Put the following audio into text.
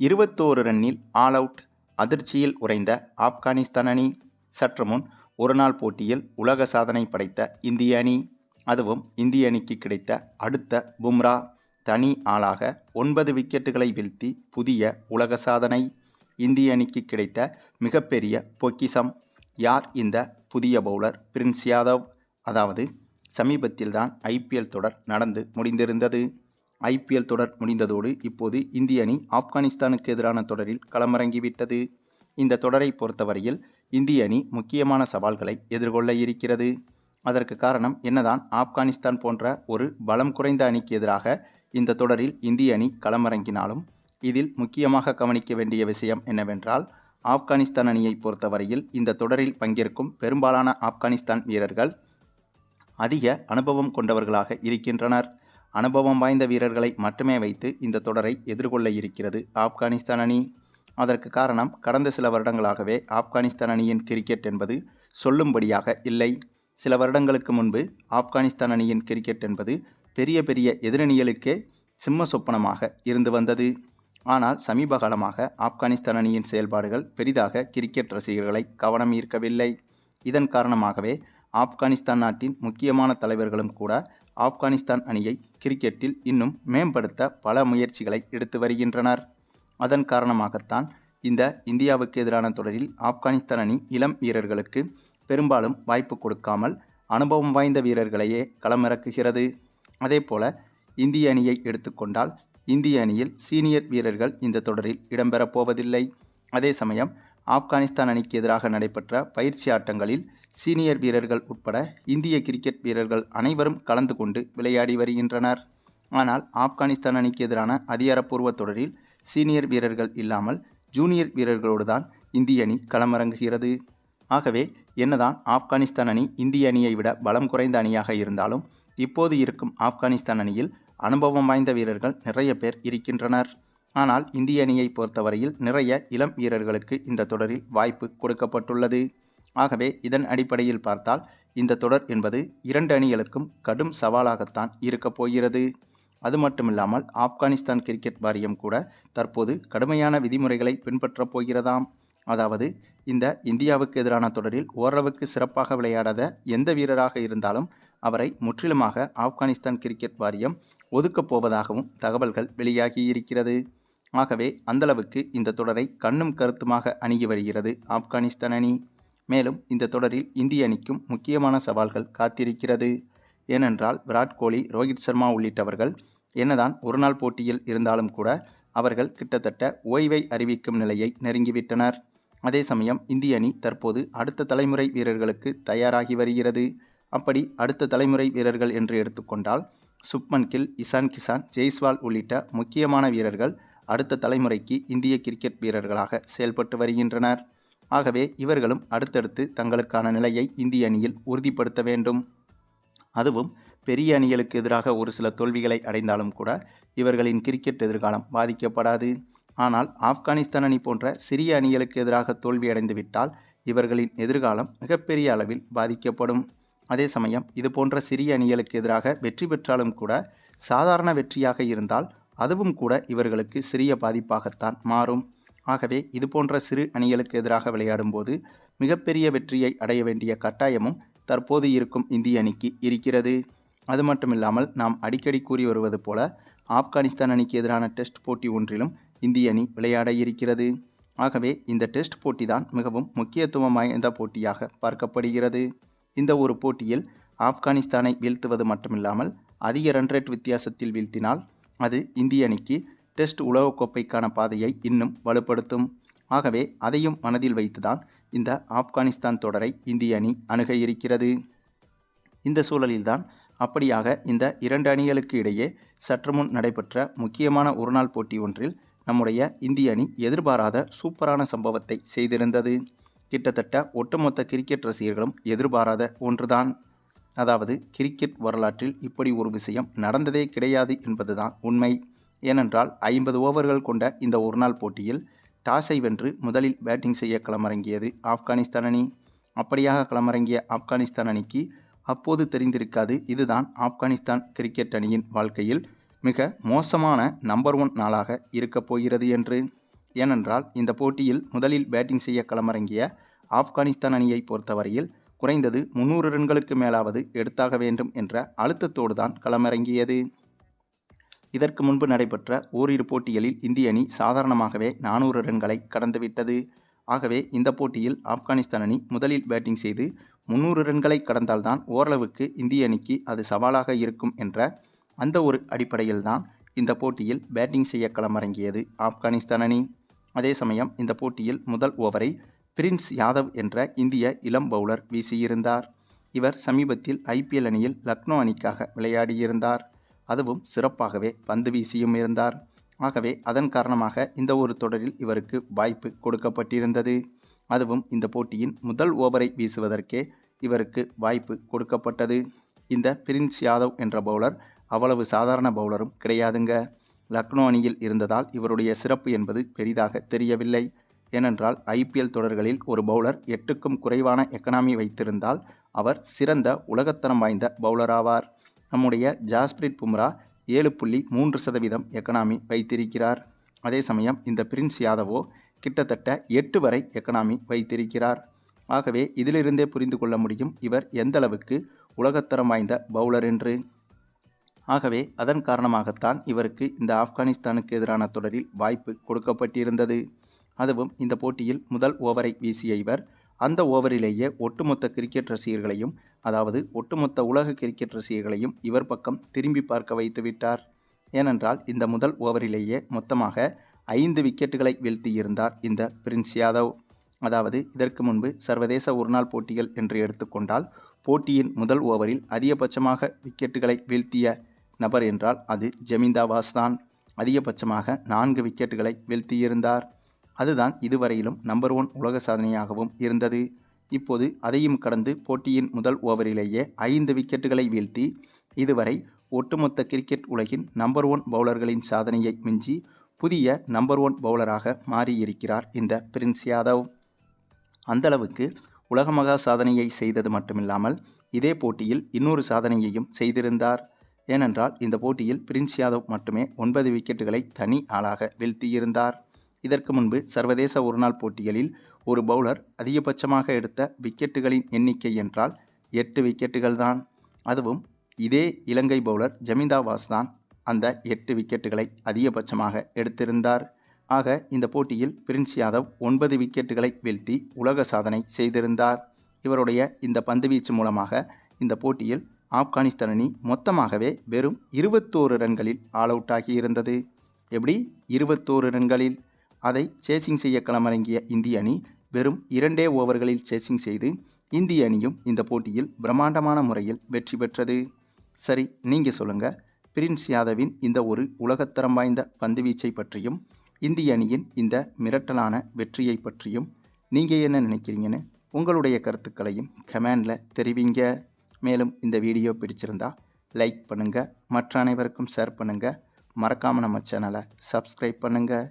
21 ரன்னில் all out. அதிர்ச்சியில் உறைந்த ஆப்கானிஸ்தான் அணி. சற்று முன் ஒருநாள் போட்டியில் உலக சாதனை படைத்த இந்திய அணி. அதுவும் இந்திய அணிக்கு கிடைத்த அடுத்த பும்ரா. தனி ஆளாக 9 விக்கெட்டுகளை வீழ்த்தி புதிய உலக சாதனை. இந்திய அணிக்கு கிடைத்த மிகப்பெரிய பொக்கிஷம். யார் இந்த புதிய பவுலர்? பிரின்ஸ் யாதவ். அதாவது சமீபத்தில்தான் ஐபிஎல் தொடர் நடந்து முடிந்திருந்தது. ஐபிஎல் தொடர் முடிந்ததோடு இப்போது இந்திய அணி ஆப்கானிஸ்தானுக்கு எதிரான தொடரில் களமிறங்கிவிட்டது. இந்த தொடரை பொறுத்தவரையில் இந்திய அணி முக்கியமான சவால்களை எதிர்கொள்ள இருக்கிறது. அதற்கு காரணம் என்னதான் ஆப்கானிஸ்தான் போன்ற ஒரு பலம் குறைந்த அணிக்கு எதிராக இந்த தொடரில் இந்திய அணி களமிறங்கினாலும் இதில் முக்கியமாக கவனிக்க வேண்டிய விஷயம் என்னவென்றால், ஆப்கானிஸ்தான் அணியை பொறுத்தவரையில் இந்த தொடரில் பங்கேற்கும் பெரும்பாலான ஆப்கானிஸ்தான் வீரர்கள் அதிக அனுபவம் கொண்டவர்களாக இருக்கின்றனர். அனுபவம் வாய்ந்த வீரர்களை மட்டுமே வைத்து இந்த தொடரை எதிர்கொள்ள இருக்கிறது ஆப்கானிஸ்தான் அணி. அதற்கு காரணம், கடந்த சில வருடங்களாகவே ஆப்கானிஸ்தான் அணியின் கிரிக்கெட் என்பது சொல்லும்படியாக இல்லை. சில வருடங்களுக்கு முன்பு ஆப்கானிஸ்தான் அணியின் கிரிக்கெட் என்பது பெரிய பெரிய எதிரணிகளுக்கே சிம்ம சொப்பனமாக இருந்து வந்தது. ஆனால் சமீப காலமாக ஆப்கானிஸ்தான் அணியின் செயல்பாடுகள் பெரிதாக கிரிக்கெட் ரசிகர்களை கவனம் ஈர்க்கவில்லை. இதன் காரணமாகவே ஆப்கானிஸ்தான் நாட்டின் முக்கியமான தலைவர்களும் கூட ஆப்கானிஸ்தான் அணியை கிரிக்கெட்டில் இன்னும் மேம்படுத்த பல முயற்சிகளை எடுத்து வருகின்றனர். அதன் காரணமாகத்தான் இந்த இந்தியாவுக்கு எதிரான தொடரில் ஆப்கானிஸ்தான் அணி இளம் வீரர்களுக்கு பெரும்பாலும் வாய்ப்பு கொடுக்காமல் அனுபவம் வாய்ந்த வீரர்களையே களமிறக்குகிறது. அதேபோல இந்திய அணியை எடுத்துக்கொண்டால் இந்திய அணியில் சீனியர் வீரர்கள் இந்த தொடரில் இடம்பெறப் போவதில்லை. அதே சமயம் ஆப்கானிஸ்தான் அணிக்கு எதிராக நடைபெற்ற பயிற்சி ஆட்டங்களில் சீனியர் வீரர்கள் உட்பட இந்திய கிரிக்கெட் வீரர்கள் அனைவரும் கலந்து கொண்டு விளையாடி வருகின்றனர். ஆனால் ஆப்கானிஸ்தான் அணிக்கு எதிரான அதிகாரப்பூர்வ தொடரில் சீனியர் வீரர்கள் இல்லாமல் ஜூனியர் வீரர்களோடு தான் இந்திய அணி களமிறங்குகிறது. ஆகவே என்னதான் ஆப்கானிஸ்தான் அணி இந்திய அணியை விட பலம் குறைந்த அணியாக இருந்தாலும் இப்போது இருக்கும் ஆப்கானிஸ்தான் அணியில் அனுபவம் வாய்ந்த வீரர்கள் நிறைய பேர் இருக்கின்றனர். ஆனால் இந்திய அணியை பொறுத்தவரையில் நிறைய இளம் வீரர்களுக்கு இந்த தொடரில் வாய்ப்பு கொடுக்கப்பட்டுள்ளது. ஆகவே இதன் அடிப்படையில் பார்த்தால் இந்த தொடர் என்பது இரண்டு அணிகளுக்கும் கடும் சவாலாகத்தான் இருக்கப் போகிறது. அது மட்டுமில்லாமல் ஆப்கானிஸ்தான் கிரிக்கெட் வாரியம் கூட தற்போது கடுமையான விதிமுறைகளை பின்பற்றப் போகிறதாம். அதாவது இந்த இந்தியாவுக்கு எதிரான தொடரில் ஓரளவுக்கு சிறப்பாக விளையாடாத எந்த வீரராக இருந்தாலும் அவரை முற்றிலுமாக ஆப்கானிஸ்தான் கிரிக்கெட் வாரியம் ஒதுக்கப் போவதாகவும் தகவல்கள் வெளியாகியிருக்கிறது. ஆகவே அந்தளவுக்கு இந்த தொடரை கண்ணும் கருத்துமாக அணுகி வருகிறது ஆப்கானிஸ்தான் அணி. மேலும் இந்த தொடரில் இந்திய அணிக்கும் முக்கியமான சவால்கள் காத்திருக்கிறது. ஏனென்றால் விராட் கோலி, ரோஹித் சர்மா உள்ளிட்டவர்கள் என்னதான் ஒருநாள் போட்டியில் இருந்தாலும் கூட அவர்கள் கிட்டத்தட்ட ஓய்வை அறிவிக்கும் நிலையை நெருங்கிவிட்டனர். அதே சமயம் இந்திய அணி தற்போது அடுத்த தலைமுறை வீரர்களுக்கு தயாராகி வருகிறது. அப்படி அடுத்த தலைமுறை வீரர்கள் என்று எடுத்துக்கொண்டால் சுப்மன் கில், இசான் கிசான், ஜெய்ஸ்வால் உள்ளிட்ட முக்கியமான வீரர்கள் அடுத்த தலைமுறைக்கு இந்திய கிரிக்கெட் வீரர்களாக செயல்பட்டு வருகின்றனர். ஆகவே இவர்களும் அடுத்தடுத்து தங்களுக்கான நிலையை இந்திய அணியில் உறுதிப்படுத்த வேண்டும். அதுவும் பெரிய அணிகளுக்கு எதிராக ஒரு சில தோல்விகளை அடைந்தாலும் கூட இவர்களின் கிரிக்கெட் எதிர்காலம் பாதிக்கப்படாது. ஆனால் ஆப்கானிஸ்தான் அணி போன்ற சிறிய அணிகளுக்கு எதிராக தோல்வி அடைந்துவிட்டால் இவர்களின் எதிர்காலம் மிகப்பெரிய அளவில் பாதிக்கப்படும். அதே சமயம் இது போன்ற சிறிய அணிகளுக்கு எதிராக வெற்றி பெற்றாலும் கூட சாதாரண வெற்றியாக இருந்தால் அதுவும் கூட இவர்களுக்கு சிறிய பாதிப்பாகத்தான் மாறும். ஆகவே இது போன்ற சிறு அணிகளுக்கு எதிராக விளையாடும் போது மிகப்பெரிய வெற்றியை அடைய வேண்டிய கட்டாயமும் தற்போது இருக்கும் இந்திய அணிக்கு இருக்கிறது. அது மட்டுமில்லாமல் நாம் அடிக்கடி கூறி வருவது போல ஆப்கானிஸ்தான் அணிக்கு எதிரான டெஸ்ட் போட்டி ஒன்றிலும் இந்திய அணி விளையாட இருக்கிறது. ஆகவே இந்த டெஸ்ட் போட்டி தான் மிகவும் முக்கியத்துவம் வாய்ந்த போட்டியாக பார்க்கப்படுகிறது. இந்த ஒரு போட்டியில் ஆப்கானிஸ்தானை வீழ்த்துவது மட்டுமில்லாமல் அதிக ரன் ரேட் வித்தியாசத்தில் வீழ்த்தினால் அது இந்திய அணிக்கு டெஸ்ட் உலகக்கோப்பைக்கான பாதையை இன்னும் வலுப்படுத்தும். ஆகவே அதையும் மனதில் வைத்துதான் இந்த ஆப்கானிஸ்தான் தொடரை இந்திய அணி அணுக இருக்கிறது. இந்த சூழலில்தான் அப்படியாக இந்த இரண்டு அணிகளுக்கு இடையே சற்று முன் நடைபெற்ற முக்கியமான ஒருநாள் போட்டி ஒன்றில் நம்முடைய இந்திய அணி எதிர்பாராத சூப்பரான சம்பவத்தை செய்திருந்தது. கிட்டத்தட்ட ஒட்டுமொத்த கிரிக்கெட் ரசிகர்களும் எதிர்பாராத ஒன்றுதான். அதாவது கிரிக்கெட் வரலாற்றில் இப்படி ஒரு விஷயம் நடந்ததே கிடையாது என்பதுதான் உண்மை. ஏனென்றால் 50 ஓவர்கள் கொண்ட இந்த ஒருநாள் போட்டியில் டாஸை வென்று முதலில் பேட்டிங் செய்ய களமிறங்கியது ஆப்கானிஸ்தான் அணி. அப்படியாக களமிறங்கிய ஆப்கானிஸ்தான் அணிக்கு அப்போது தெரிந்திருக்காது இதுதான் ஆப்கானிஸ்தான் கிரிக்கெட் அணியின் வாழ்க்கையில் மிக மோசமான நம்பர் 1 நாளாக இருக்கப் போகிறது என்று. ஏனென்றால் இந்த போட்டியில் முதலில் பேட்டிங் செய்ய களமிறங்கிய ஆப்கானிஸ்தான் அணியை பொறுத்தவரையில் குறைந்தது 300 ரன்களுக்கு மேலாவது எடுத்தாக வேண்டும் என்ற அழுத்தத்தோடு தான் களமிறங்கியது. இதற்கு முன்பு நடைபெற்ற ஓரிரு போட்டிகளில் இந்திய அணி சாதாரணமாகவே 400 ரன்களை கடந்துவிட்டது. ஆகவே இந்த போட்டியில் ஆப்கானிஸ்தான் அணி முதலில் பேட்டிங் செய்து 300 ரன்களை கடந்தால்தான் ஓரளவுக்கு இந்திய அணிக்கு அது சவாலாக இருக்கும் என்ற அந்த ஒரு அடிப்படையில்தான் இந்த போட்டியில் பேட்டிங் செய்ய களமிறங்கியது ஆப்கானிஸ்தான் அணி. அதே சமயம் இந்த போட்டியில் முதல் ஓவரை பிரின்ஸ் யாதவ் என்ற இந்திய இளம் பவுலர் வீசியிருந்தார். இவர் சமீபத்தில் IPL அணியில் லக்னோ அணிக்காக விளையாடியிருந்தார். அதுவும் சிறப்பாகவே பந்து வீசியும் இருந்தார். ஆகவே அதன் காரணமாக இந்த ஒரு தொடரில் இவருக்கு வாய்ப்பு கொடுக்கப்பட்டிருந்தது. அதுவும் இந்த போட்டியின் முதல் ஓவரை வீசுவதற்கே இவருக்கு வாய்ப்பு கொடுக்கப்பட்டது. இந்த பிரின்ஸ் யாதவ் என்ற பவுலர் அவ்வளவு சாதாரண பவுலரும் கிடையாதுங்க. லக்னோ அணியில் இருந்ததால் இவருடைய சிறப்பு என்பது பெரிதாக தெரியவில்லை. ஏனென்றால் IPL தொடர்களில் ஒரு பவுலர் 8க்கும் குறைவான எக்கனாமி வைத்திருந்தால் அவர் சிறந்த உலகத்தரம் வாய்ந்த பவுலர் ஆவார். நம்முடைய ஜாஸ்பிரிட் பும்ரா 7.3% எக்கனாமி வைத்திருக்கிறார். அதே சமயம் இந்த பிரின்ஸ் யாதவோ கிட்டத்தட்ட 8 வரை எக்கனாமி வைத்திருக்கிறார். ஆகவே இதிலிருந்தே புரிந்து கொள்ள முடியும் இவர் எந்த அளவுக்கு உலகத்தரம் வாய்ந்த பவுலர் என்று. ஆகவே அதன் காரணமாகத்தான் இவருக்கு இந்த ஆப்கானிஸ்தானுக்கு எதிரான தொடரில் வாய்ப்பு கொடுக்கப்பட்டிருந்தது. அதுவும் இந்த போட்டியில் முதல் ஓவரை வீசிய இவர் அந்த ஓவரிலேயே ஒட்டுமொத்த கிரிக்கெட் ரசிகர்களையும், அதாவது ஒட்டுமொத்த உலக கிரிக்கெட் ரசிகர்களையும் இவர் பக்கம் திரும்பி பார்க்க வைத்துவிட்டார். ஏனென்றால் இந்த முதல் ஓவரிலேயே மொத்தமாக 5 விக்கெட்டுகளை வீழ்த்தியிருந்தார் இந்த பிரின்ஸ் யாதவ். அதாவது இதற்கு முன்பு சர்வதேச ஒருநாள் போட்டிகள் என்று எடுத்துக்கொண்டால் போட்டியின் முதல் ஓவரில் அதிகபட்சமாக விக்கெட்டுகளை வீழ்த்திய நபர் என்றால் அது ஜமீந்தா வாஸ் தான். அதிகபட்சமாக 4 விக்கெட்டுகளை வீழ்த்தியிருந்தார். அதுதான் இதுவரையிலும் நம்பர் 1 உலக சாதனையாகவும் இருந்தது. இப்போது அதையும் கடந்து போட்டியின் முதல் ஓவரிலேயே 5 விக்கெட்டுகளை வீழ்த்தி இதுவரை ஒட்டுமொத்த கிரிக்கெட் உலகின் நம்பர் 1 பவுலர்களின் சாதனையை மிஞ்சி புதிய நம்பர் 1 பவுலராக மாறியிருக்கிறார் இந்த பிரின்ஸ் யாதவ். அந்தளவுக்கு உலக மகா சாதனையை செய்தது மட்டுமில்லாமல் இதே போட்டியில் இன்னொரு சாதனையையும் செய்திருந்தார். ஏனென்றால் இந்த போட்டியில் பிரின்ஸ் யாதவ் மட்டுமே 9 விக்கெட்டுகளை தனி ஆளாக வீழ்த்தியிருந்தார். இதற்கு முன்பு சர்வதேச ஒருநாள் போட்டிகளில் ஒரு பவுலர் அதிகபட்சமாக எடுத்த விக்கெட்டுகளின் எண்ணிக்கை என்றால் 8 விக்கெட்டுகள் தான். அதுவும் இதே இலங்கை பவுலர் ஜமீந்தா வாஸ் தான் அந்த 8 விக்கெட்டுகளை அதிகபட்சமாக எடுத்திருந்தார். ஆக இந்த போட்டியில் பிரின்ஸ் யாதவ் 9 விக்கெட்டுகளை வீழ்த்தி உலக சாதனை செய்திருந்தார். இவருடைய இந்த பந்துவீச்சு மூலமாக இந்த போட்டியில் ஆப்கானிஸ்தான் அணி மொத்தமாகவே வெறும் 21 ரன்களில் ஆல் அவுட் ஆகியிருந்தது. எப்படி 21 ரன்களில்? அதை சேசிங் செய்ய களமிறங்கிய இந்திய அணி வெறும் 2 ஓவர்களில் சேசிங் செய்து இந்திய அணியும் இந்த போட்டியில் பிரம்மாண்டமான முறையில் வெற்றி பெற்றது. சரி, நீங்கள் சொல்லுங்கள், பிரின்ஸ் யாதவின் இந்த ஒரு உலகத்தரம் வாய்ந்த பந்துவீச்சை பற்றியும் இந்திய அணியின் இந்த மிரட்டலான வெற்றியை பற்றியும் நீங்கள் என்ன நினைக்கிறீங்கன்னு உங்களுடைய கருத்துக்களையும் கமெண்டில் தெரிவிங்க. மேலும் இந்த வீடியோ பிடிச்சிருந்தா லைக் பண்ணுங்கள், மற்ற அனைவருக்கும் ஷேர் பண்ணுங்கள், மறக்காமல் நம்ம சேனலை சப்ஸ்கிரைப் பண்ணுங்கள்.